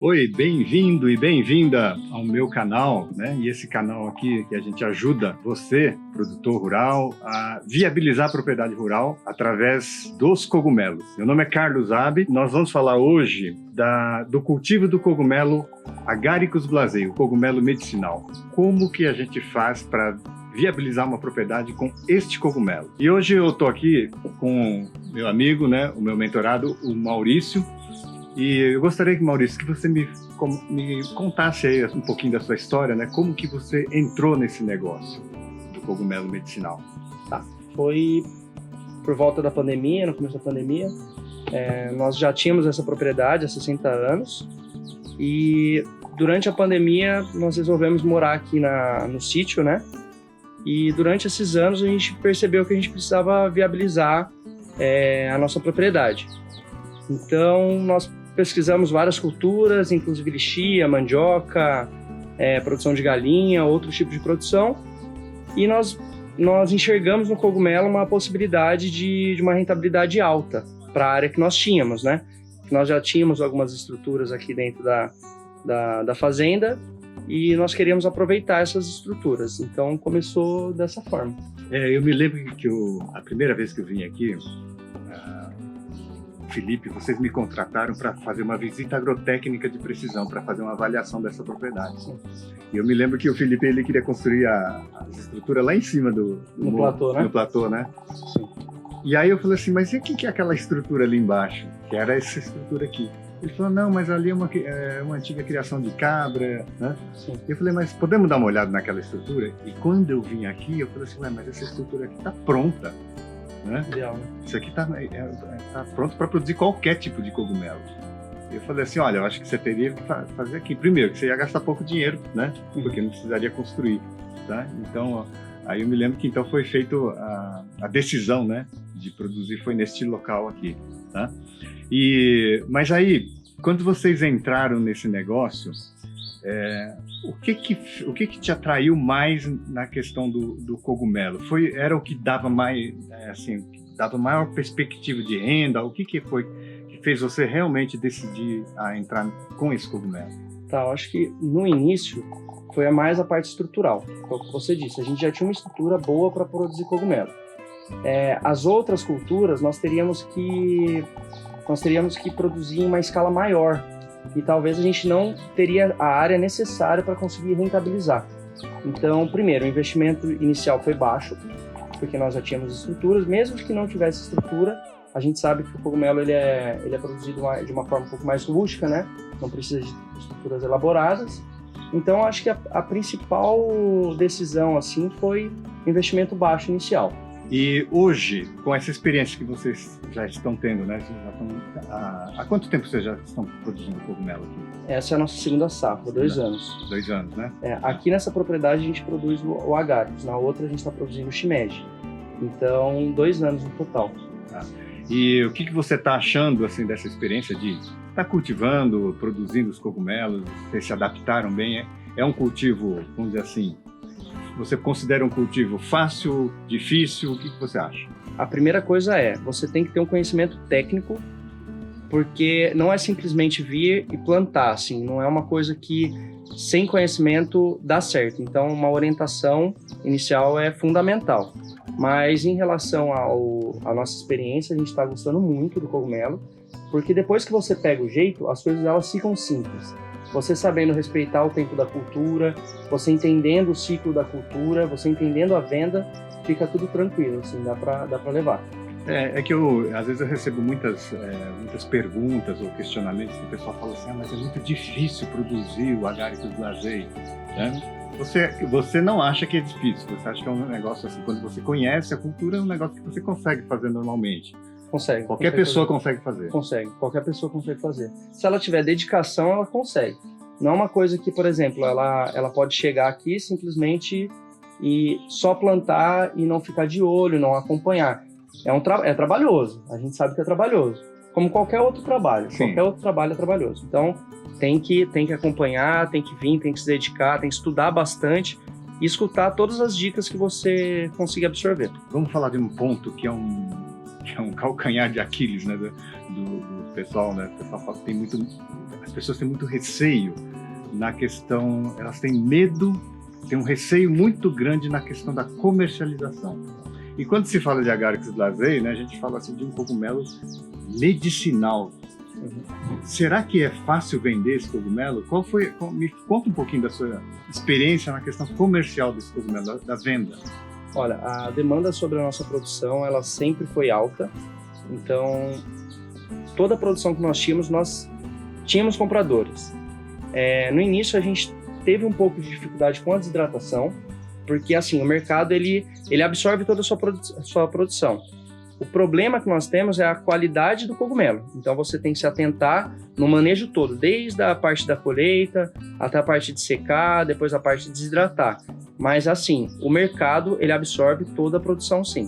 Oi, bem-vindo e bem-vinda ao meu canal, né? E esse canal aqui que a gente ajuda você, produtor rural, a viabilizar a propriedade rural através dos cogumelos. Meu nome é Carlos Abbe. Nós vamos falar hoje do cultivo do cogumelo Agaricus blazei, o cogumelo medicinal. Como que a gente faz para viabilizar uma propriedade com este cogumelo? E hoje eu estou aqui com meu amigo, né? O meu mentorado, o Maurício. E eu gostaria, Maurício, que você me contasse aí um pouquinho da sua história, né? Como que você entrou nesse negócio do cogumelo medicinal? Tá. Foi por volta da pandemia, no começo da pandemia. Nós já tínhamos essa propriedade há 60 anos e durante a pandemia nós resolvemos morar aqui no sítio, né? E durante esses anos a gente percebeu que a gente precisava viabilizar a nossa propriedade. Então nós pesquisamos várias culturas, inclusive lixia, mandioca, produção de galinha, outros tipos de produção, e nós enxergamos no cogumelo uma possibilidade de uma rentabilidade alta para a área que nós tínhamos, né? Nós já tínhamos algumas estruturas aqui dentro da fazenda e nós queríamos aproveitar essas estruturas, então começou dessa forma. Eu me lembro que a primeira vez que eu vim aqui, Felipe, vocês me contrataram para fazer uma visita agrotécnica de precisão, para fazer uma avaliação dessa propriedade. Sim. E eu me lembro que o Felipe ele queria construir as estruturas lá em cima no platô, né? No platô, né? Sim. E aí eu falei assim, mas e o que é aquela estrutura ali embaixo? Que era essa estrutura aqui. Ele falou, não, mas ali é uma antiga criação de cabra, né? Sim. E eu falei, mas podemos dar uma olhada naquela estrutura? E quando eu vim aqui, eu falei assim, mas essa estrutura aqui está pronta. Né? Ideal, né? Isso aqui tá pronto para produzir qualquer tipo de cogumelo. Eu falei assim, olha, eu acho que você teria que fazer aqui. Primeiro, que você ia gastar pouco dinheiro, né? Porque não precisaria construir, tá? Então, aí eu me lembro que então foi feita a decisão, né? De produzir foi neste local aqui, tá? Mas aí, quando vocês entraram nesse negócio, o que te atraiu mais na questão do cogumelo? Era o que dava mais, dava maior perspectiva de renda? O que foi que fez você realmente decidir a entrar com esse cogumelo? Tá, eu acho que no início foi mais a parte estrutural. Foi o que você disse, a gente já tinha uma estrutura boa para produzir cogumelo. As outras culturas nós teríamos que produzir em uma escala maior. E talvez a gente não teria a área necessária para conseguir rentabilizar. Então, primeiro, o investimento inicial foi baixo, porque nós já tínhamos estruturas. Mesmo que não tivesse estrutura, a gente sabe que o cogumelo ele é produzido de uma forma um pouco mais rústica, né? Não precisa de estruturas elaboradas. Então, acho que a principal decisão assim foi investimento baixo inicial. E hoje, com essa experiência que vocês já estão tendo, né? Há quanto tempo vocês já estão produzindo cogumelo aqui? Essa é a nossa segunda safra, 2 anos. 2 anos, né? Aqui nessa propriedade a gente produz o Agaricus, na outra a gente está produzindo o Shimeji. Então, 2 anos no total. E o que você está achando assim, dessa experiência de estar cultivando, produzindo os cogumelos? Vocês se adaptaram bem? É um cultivo, vamos dizer assim, você considera um cultivo fácil, difícil? O que você acha? A primeira coisa você tem que ter um conhecimento técnico, porque não é simplesmente vir e plantar, assim, não é uma coisa que sem conhecimento dá certo. Então, uma orientação inicial é fundamental. Mas em relação à nossa experiência, a gente está gostando muito do cogumelo, porque depois que você pega o jeito, as coisas elas ficam simples. Você sabendo respeitar o tempo da cultura, você entendendo o ciclo da cultura, você entendendo a venda, fica tudo tranquilo, assim, dá pra levar. Que às vezes eu recebo muitas perguntas ou questionamentos que o pessoal fala assim, mas é muito difícil produzir o Agaricus blazei, né? Você não acha que é difícil, você acha que é um negócio assim, quando você conhece a cultura, é um negócio que você consegue fazer normalmente. Consegue. Qualquer pessoa consegue fazer. Consegue, qualquer pessoa consegue fazer. Se ela tiver dedicação, ela consegue. Não é uma coisa que, por exemplo, ela pode chegar aqui simplesmente e só plantar e não ficar de olho, não acompanhar. É trabalhoso, a gente sabe que é trabalhoso. Como qualquer outro trabalho. Sim. Qualquer outro trabalho é trabalhoso. Então, tem que acompanhar, tem que vir, tem que se dedicar, tem que estudar bastante e escutar todas as dicas que você consiga absorver. Vamos falar de um ponto que é um calcanhar de Aquiles, né, do pessoal, né? O pessoal fala que tem muito, as pessoas têm muito receio na questão, elas têm medo, têm um receio muito grande na questão da comercialização. E quando se fala de Agaricus blazei, né, a gente fala assim de um cogumelo medicinal. Será que é fácil vender esse cogumelo? Me conta um pouquinho da sua experiência na questão comercial desse cogumelo, da venda. Olha, a demanda sobre a nossa produção, ela sempre foi alta. Então, toda a produção que nós tínhamos compradores. No início, a gente teve um pouco de dificuldade com a desidratação, porque assim, o mercado ele absorve toda a sua produção. O problema que nós temos é a qualidade do cogumelo. Então você tem que se atentar no manejo todo, desde a parte da colheita até a parte de secar, depois a parte de desidratar. Mas assim, o mercado ele absorve toda a produção, sim.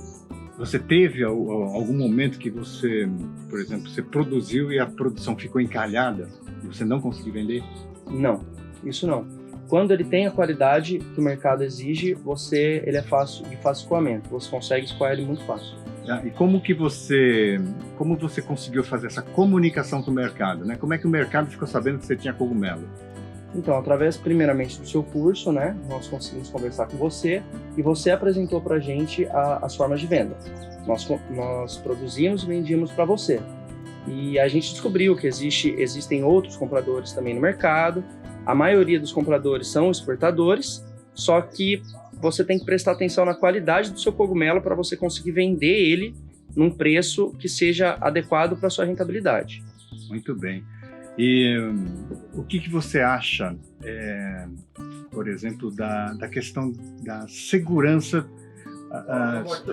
Você teve algum momento que você, por exemplo, você produziu e a produção ficou encalhada e você não conseguiu vender? Não, isso não. Quando ele tem a qualidade que o mercado exige, ele é fácil de escoamento. Você consegue escoar ele muito fácil. E como você conseguiu fazer essa comunicação com o mercado, né? Como é que o mercado ficou sabendo que você tinha cogumelo? Então, através primeiramente do seu curso, né? Nós conseguimos conversar com você e você apresentou para a gente as formas de venda. Nós produzimos e vendíamos para você. E a gente descobriu que existem outros compradores também no mercado. A maioria dos compradores são exportadores, só que você tem que prestar atenção na qualidade do seu cogumelo para você conseguir vender ele num preço que seja adequado para a sua rentabilidade. Muito bem. E o que você acha, por exemplo, da questão da segurança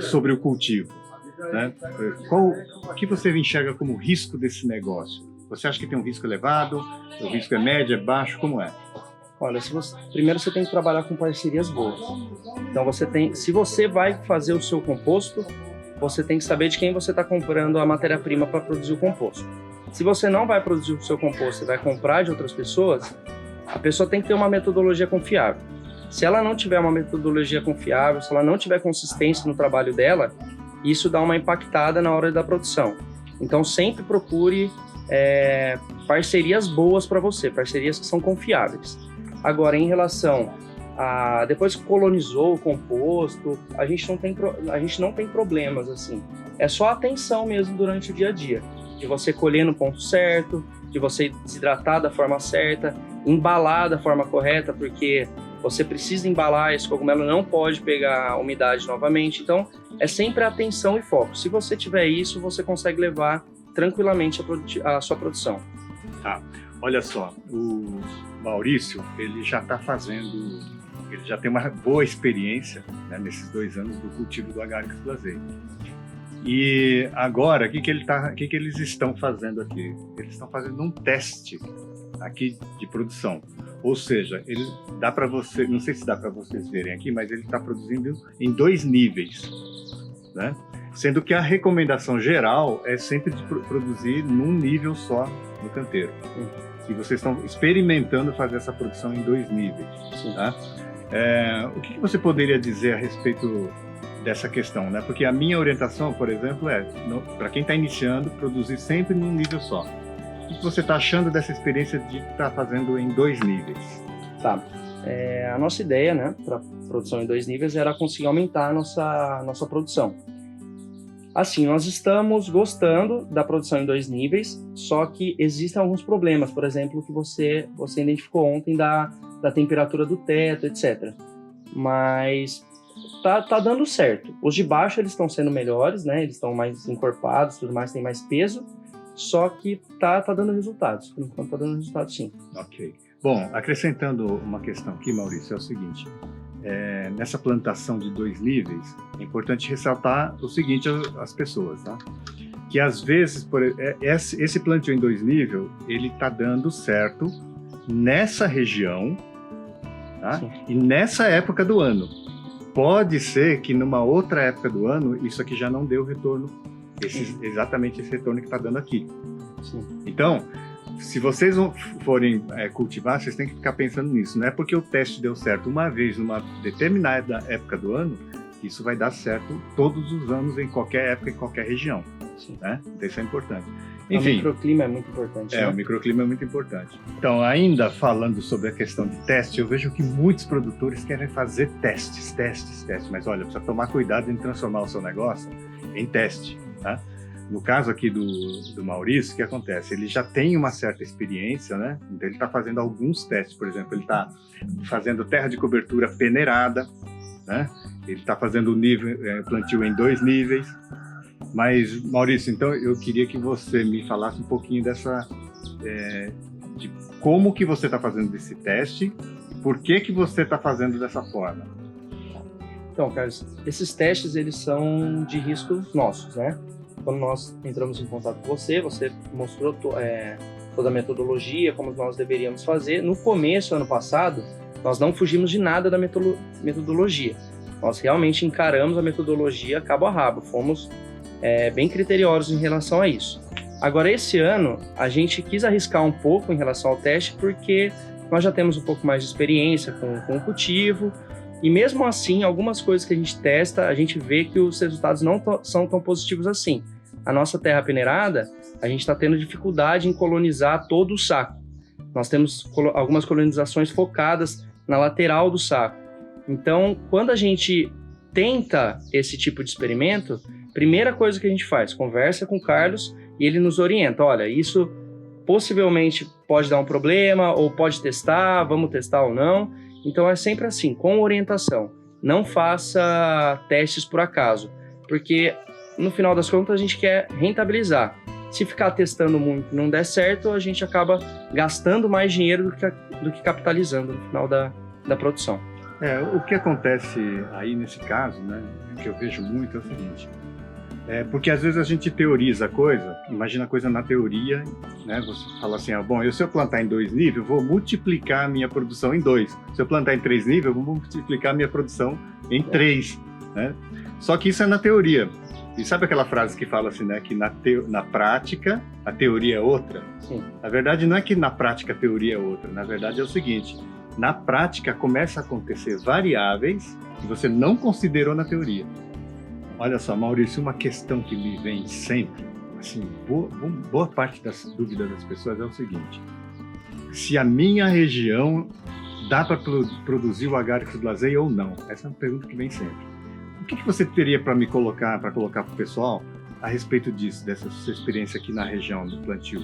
sobre o cultivo? Né? O que você enxerga como risco desse negócio? Você acha que tem um risco elevado? O risco é médio, é baixo? Como é? Olha, primeiro você tem que trabalhar com parcerias boas. Então se você vai fazer o seu composto, você tem que saber de quem você está comprando a matéria-prima para produzir o composto. Se você não vai produzir o seu composto e vai comprar de outras pessoas, a pessoa tem que ter uma metodologia confiável. Se ela não tiver uma metodologia confiável, se ela não tiver consistência no trabalho dela, isso dá uma impactada na hora da produção. Então sempre procure parcerias boas para você, parcerias que são confiáveis. Agora, em relação a depois que colonizou o composto, a gente não tem problemas assim. É só atenção mesmo durante o dia a dia, de você colher no ponto certo, de você desidratar da forma certa, embalar da forma correta, porque você precisa embalar, esse cogumelo não pode pegar umidade novamente. Então, é sempre atenção e foco. Se você tiver isso, você consegue levar tranquilamente a sua produção. Tá. Olha só, o Maurício, ele já tem uma boa experiência, né, nesses 2 anos do cultivo do Agaricus blazei. E agora, o que eles estão fazendo aqui? Eles estão fazendo um teste aqui de produção. Ou seja, ele dá para você, não sei se dá para vocês verem aqui, mas ele está produzindo em 2 níveis, né? Sendo que a recomendação geral é sempre de produzir num nível só no canteiro. E vocês estão experimentando fazer essa produção em 2 níveis. Tá? O que você poderia dizer a respeito dessa questão, né? Porque a minha orientação, por exemplo, para quem está iniciando, produzir sempre num nível só. O que você está achando dessa experiência de estar fazendo em 2 níveis? Tá. A nossa ideia, né, para produção em 2 níveis era conseguir aumentar a nossa produção. Assim, nós estamos gostando da produção em 2 níveis, só que existem alguns problemas, por exemplo, que você identificou ontem da temperatura do teto, etc. Mas tá dando certo. Os de baixo eles estão sendo melhores, né? Eles estão mais encorpados, tudo mais, tem mais peso, só que tá dando resultados. Por enquanto tá dando resultados, sim. Ok. Bom, acrescentando uma questão aqui, Maurício, é o seguinte. Nessa plantação de 2 níveis, é importante ressaltar o seguinte às pessoas, tá? Que às vezes esse plantio em 2 níveis, ele está dando certo nessa região, tá? E nessa época do ano. Pode ser que numa outra época do ano isso aqui já não deu retorno, exatamente esse retorno que está dando aqui. Sim. Então, se vocês forem cultivar, vocês têm que ficar pensando nisso. Não é porque o teste deu certo uma vez numa determinada época do ano, que isso vai dar certo todos os anos, em qualquer época, em qualquer região. Né? Então, isso é importante. Enfim, o microclima é muito importante. o microclima é muito importante. Então, ainda falando sobre a questão de teste, eu vejo que muitos produtores querem fazer testes. Mas olha, precisa tomar cuidado em transformar o seu negócio em teste, tá? No caso aqui do Maurício, o que acontece? Ele já tem uma certa experiência, né? Então ele está fazendo alguns testes, por exemplo, ele está fazendo terra de cobertura peneirada, né? Ele está fazendo o plantio em 2 níveis. Mas, Maurício, então eu queria que você me falasse um pouquinho de como que você está fazendo esse teste, por que você está fazendo dessa forma. Então, Carlos, esses testes, eles são de riscos nossos, né? Quando nós entramos em contato com você mostrou toda a metodologia, como nós deveríamos fazer. No começo, ano passado, nós não fugimos de nada da metodologia. Nós realmente encaramos a metodologia cabo a rabo, fomos bem criteriosos em relação a isso. Agora, esse ano, a gente quis arriscar um pouco em relação ao teste, porque nós já temos um pouco mais de experiência com o cultivo, e mesmo assim, algumas coisas que a gente testa, a gente vê que os resultados não são tão positivos assim. A nossa terra peneirada, a gente está tendo dificuldade em colonizar todo o saco. Nós temos algumas colonizações focadas na lateral do saco. Então, quando a gente tenta esse tipo de experimento, primeira coisa que a gente faz, conversa com o Carlos e ele nos orienta. Olha, isso possivelmente pode dar um problema, ou pode testar, vamos testar ou não. Então é sempre assim, com orientação. Não faça testes por acaso, porque no final das contas a gente quer rentabilizar. Se ficar testando muito e não der certo, a gente acaba gastando mais dinheiro do que capitalizando no final da produção. O que acontece aí nesse caso, né, que eu vejo muito é o seguinte, porque às vezes a gente teoriza a coisa, imagina a coisa na teoria, né, você fala assim, se eu plantar em 2 níveis, eu vou multiplicar a minha produção em 2. Se eu plantar em 3 níveis, eu vou multiplicar a minha produção em 3. Né? Só que isso é na teoria. E sabe aquela frase que fala assim, né, que na prática a teoria é outra? Sim. Na verdade, não é que na prática a teoria é outra, na verdade é o seguinte, na prática começa a acontecer variáveis que você não considerou na teoria. Olha só, Maurício, uma questão que me vem sempre, assim, boa parte das dúvidas das pessoas é o seguinte, se a minha região dá para produzir o Agaricus blazei ou não? Essa é uma pergunta que vem sempre. O que você teria para colocar para o pessoal a respeito disso, dessa sua experiência aqui na região do plantio?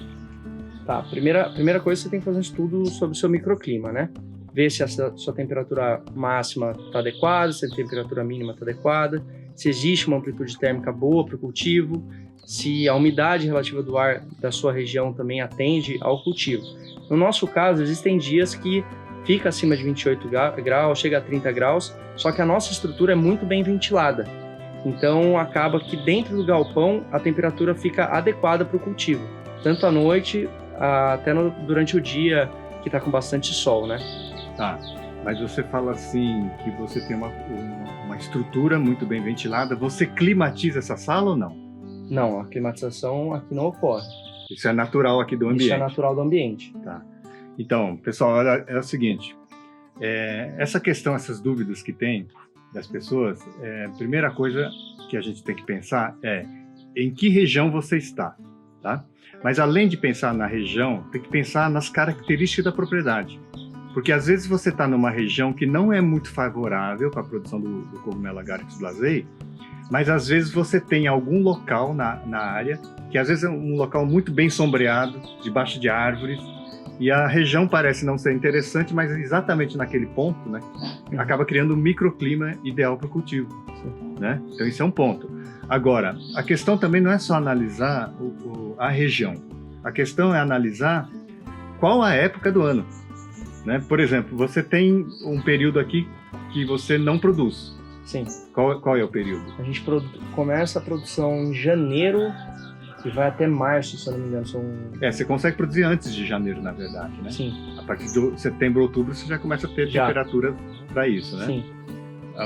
Tá, primeira coisa, você tem que fazer um estudo sobre o seu microclima, né? Ver se a sua temperatura máxima está adequada, se a temperatura mínima está adequada, se existe uma amplitude térmica boa para o cultivo, se a umidade relativa do ar da sua região também atende ao cultivo. No nosso caso, existem dias que fica acima de 28 graus, chega a 30 graus, só que a nossa estrutura é muito bem ventilada. Então, acaba que dentro do galpão a temperatura fica adequada para o cultivo, tanto à noite até durante o dia que está com bastante sol, né? Tá, mas você fala assim que você tem uma estrutura muito bem ventilada, você climatiza essa sala ou não? Não, a climatização aqui não ocorre. Isso é natural aqui do ambiente? Isso é natural do ambiente. Tá. Então, pessoal, olha, é o seguinte, essa questão, essas dúvidas que tem das pessoas, a primeira coisa que a gente tem que pensar é em que região você está, tá? Mas além de pensar na região, tem que pensar nas características da propriedade. Porque às vezes você está numa região que não é muito favorável para a produção do cogumelo Agaricus blazei, mas às vezes você tem algum local na área, que às vezes é um local muito bem sombreado, debaixo de árvores, e a região parece não ser interessante, mas exatamente naquele ponto, né, acaba criando um microclima ideal para o cultivo. Né? Então isso é um ponto. Agora, a questão também não é só analisar a região. A questão é analisar qual a época do ano. Né? Por exemplo, você tem um período aqui que você não produz. Sim. Qual é o período? A gente começa a produção em janeiro e vai até março, se eu não me engano. Você consegue produzir antes de janeiro, na verdade, né? Sim. A partir de setembro, outubro, você já começa a ter temperatura para isso, né? Sim.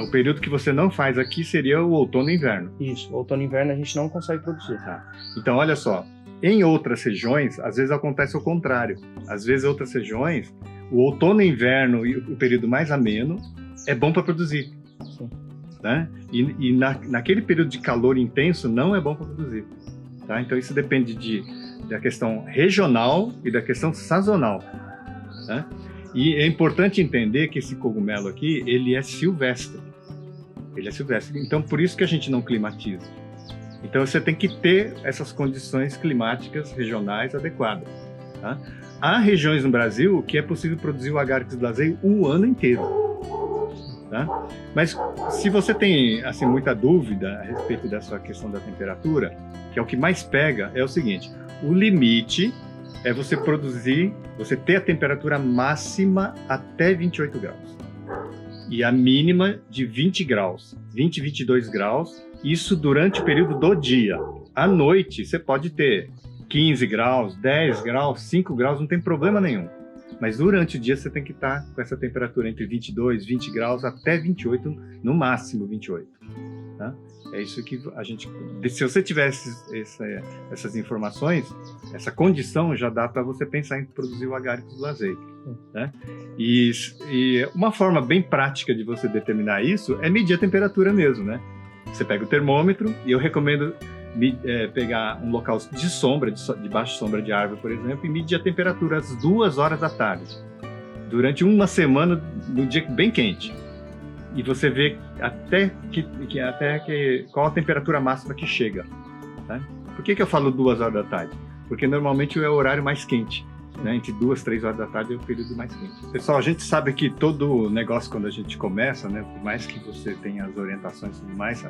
O período que você não faz aqui seria o outono e inverno. Isso, outono e inverno a gente não consegue produzir. Tá. Então, olha só, em outras regiões, às vezes acontece o contrário. Às vezes, em outras regiões, o outono e inverno e o período mais ameno é bom para produzir. Sim. Né? E naquele período de calor intenso não é bom para produzir. Tá? Então isso depende da questão regional e da questão sazonal, né? E é importante entender que esse cogumelo aqui, ele é silvestre. Ele é silvestre. Então, por isso que a gente não climatiza. Então, você tem que ter essas condições climáticas regionais adequadas, tá? Há regiões no Brasil que é possível produzir o Agaricus blasei o ano inteiro, tá? Mas se você tem assim, muita dúvida a respeito dessa questão da temperatura, que é o que mais pega, é o seguinte: o limite é você ter a temperatura máxima até 28 graus e a mínima de 20 graus, 20, 22 graus, isso durante o período do dia. À noite você pode ter 15 graus, 10 graus, 5 graus, não tem problema nenhum. Mas durante o dia você tem que estar com essa temperatura entre 22, 20 graus até 28, no máximo 28. Tá? É isso que a gente... Se você tivesse essas informações, essa condição já dá para você pensar em produzir o Agaricus blasei, né? E uma forma bem prática de você determinar isso é medir a temperatura mesmo, né? Você pega o termômetro, e eu recomendo pegar um local de sombra, debaixo de sombra de árvore, por exemplo, e medir a temperatura às 2 horas da tarde, durante uma semana, num dia bem quente. E você vê qual a temperatura máxima que chega, tá? Por que eu falo 2 horas da tarde? Porque normalmente é o horário mais quente, né? Entre 2 e 3 horas da tarde é o período mais quente. Pessoal, a gente sabe que todo negócio, quando a gente começa, né, por mais que você tenha as orientações e tudo mais,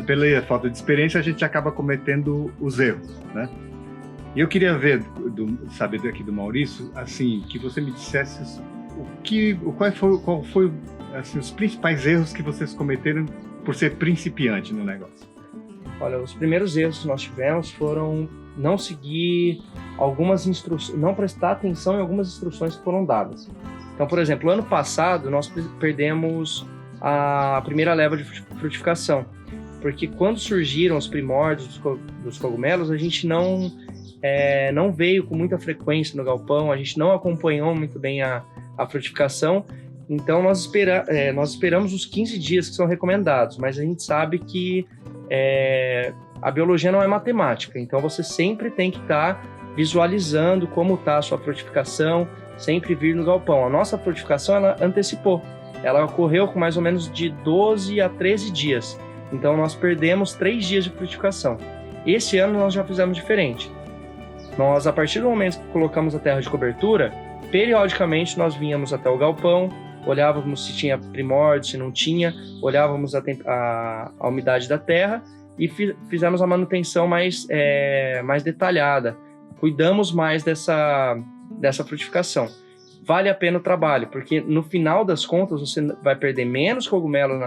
pela falta de experiência, a gente acaba cometendo os erros, né? E eu queria saber aqui do Maurício, assim, que você me dissesse qual foi assim, os principais erros que vocês cometeram por ser principiante no negócio. Olha, os primeiros erros que nós tivemos foram não seguir algumas instruções, não prestar atenção em algumas instruções que foram dadas. Então, por exemplo, ano passado nós perdemos a primeira leva de frutificação, porque quando surgiram os primórdios dos cogumelos, a gente não veio com muita frequência no galpão, a gente não acompanhou muito bem a frutificação. Então, nós esperamos os 15 dias que são recomendados, mas a gente sabe que a biologia não é matemática, então você sempre tem que estar visualizando como está a sua frutificação, sempre vir no galpão. A nossa frutificação, ela antecipou, ela ocorreu com mais ou menos de 12 a 13 dias, então nós perdemos 3 dias de frutificação. Esse ano nós já fizemos diferente. Nós, a partir do momento que colocamos a terra de cobertura, periodicamente nós vinhamos até o galpão, olhávamos se tinha primórdio, se não tinha, olhávamos a umidade da terra e fizemos a manutenção mais detalhada. Cuidamos mais dessa frutificação. Vale a pena o trabalho, porque no final das contas você vai perder menos cogumelo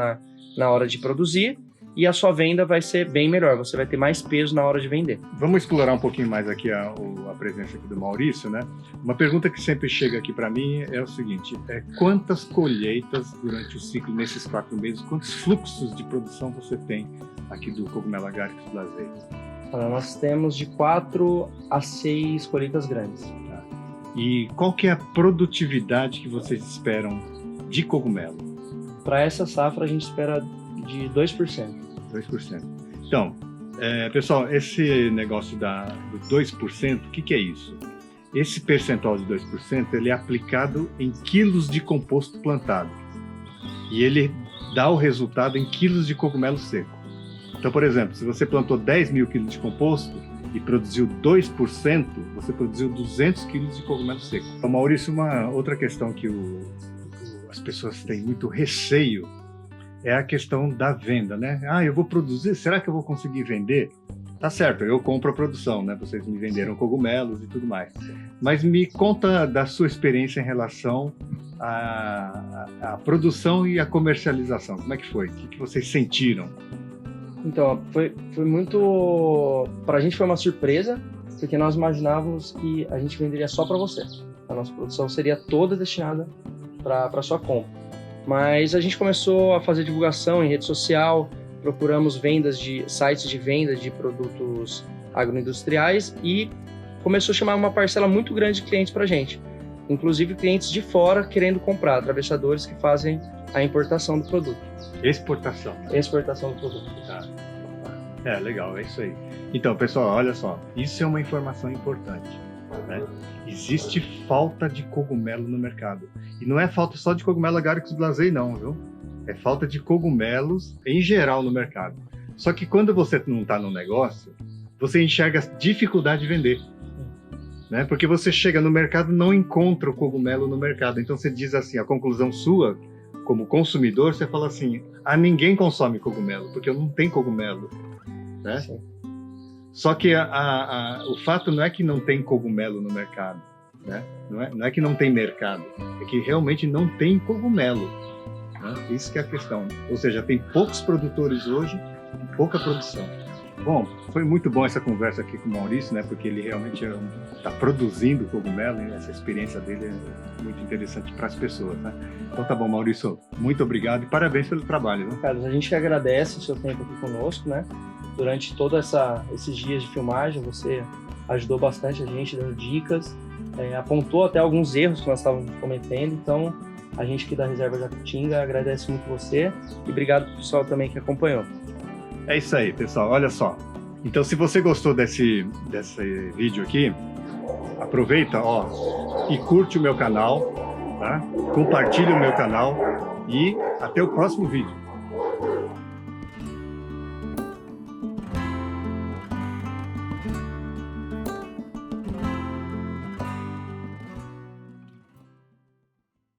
na hora de produzir e a sua venda vai ser bem melhor, você vai ter mais peso na hora de vender. Vamos explorar um pouquinho mais aqui a presença aqui do Maurício, né? Uma pergunta que sempre chega aqui para mim é o seguinte: quantas colheitas durante o ciclo, nesses 4 meses, quantos fluxos de produção você tem aqui do cogumelo Agaricus blasei? Nós temos de 4 a 6 colheitas grandes. Tá. E qual que é a produtividade que vocês esperam de cogumelo? Para essa safra a gente espera de 2%. 2%. Então, pessoal, esse negócio do 2%, o que é isso? Esse percentual de 2% ele é aplicado em quilos de composto plantado. E ele dá o resultado em quilos de cogumelo seco. Então, por exemplo, se você plantou 10 mil quilos de composto e produziu 2%, você produziu 200 quilos de cogumelo seco. Então, Maurício, uma outra questão que as pessoas têm muito receio é a questão da venda, né? Eu vou produzir, será que eu vou conseguir vender? Tá certo, eu compro a produção, né? Vocês me venderam cogumelos e tudo mais. Mas me conta da sua experiência em relação à produção e à comercialização. Como é que foi? O que vocês sentiram? Então, foi muito... Para a gente foi uma surpresa, porque nós imaginávamos que a gente venderia só para você. A nossa produção seria toda destinada para sua compra. Mas a gente começou a fazer divulgação em rede social, procuramos sites de venda de produtos agroindustriais e começou a chamar uma parcela muito grande de clientes para a gente. Inclusive clientes de fora querendo comprar, atravessadores que fazem a importação do produto. Exportação. Exportação do produto. Tá. É, legal, é isso aí. Então, pessoal, olha só, isso é uma informação importante, né? Existe falta de cogumelo no mercado. E não é falta só de cogumelo Agaricus blazei, não, viu? É falta de cogumelos em geral no mercado. Só que quando você não está no negócio, você enxerga dificuldade de vender, né? Porque você chega no mercado e não encontra o cogumelo no mercado. Então você diz assim, a conclusão sua, como consumidor, você fala assim, ninguém consome cogumelo, porque não tem cogumelo, né? Sim. Só que o fato não é que não tem cogumelo no mercado, né? Não é que não tem mercado, é que realmente não tem cogumelo, né? Isso que é a questão. Ou seja, tem poucos produtores hoje, pouca produção. Bom, foi muito bom essa conversa aqui com o Maurício, né? Porque ele realmente está produzindo cogumelo e essa experiência dele é muito interessante para as pessoas, né? Então tá bom, Maurício, muito obrigado e parabéns pelo trabalho, né? Carlos, a gente que agradece o seu tempo aqui conosco, né? Durante todos esses dias de filmagem, você ajudou bastante a gente, dando dicas, apontou até alguns erros que nós estávamos cometendo, então a gente aqui da Reserva Jacutinga agradece muito você e obrigado pro pessoal também que acompanhou. É isso aí, pessoal, olha só. Então, se você gostou desse vídeo aqui, aproveita, e curte o meu canal, tá? Compartilha o meu canal e até o próximo vídeo.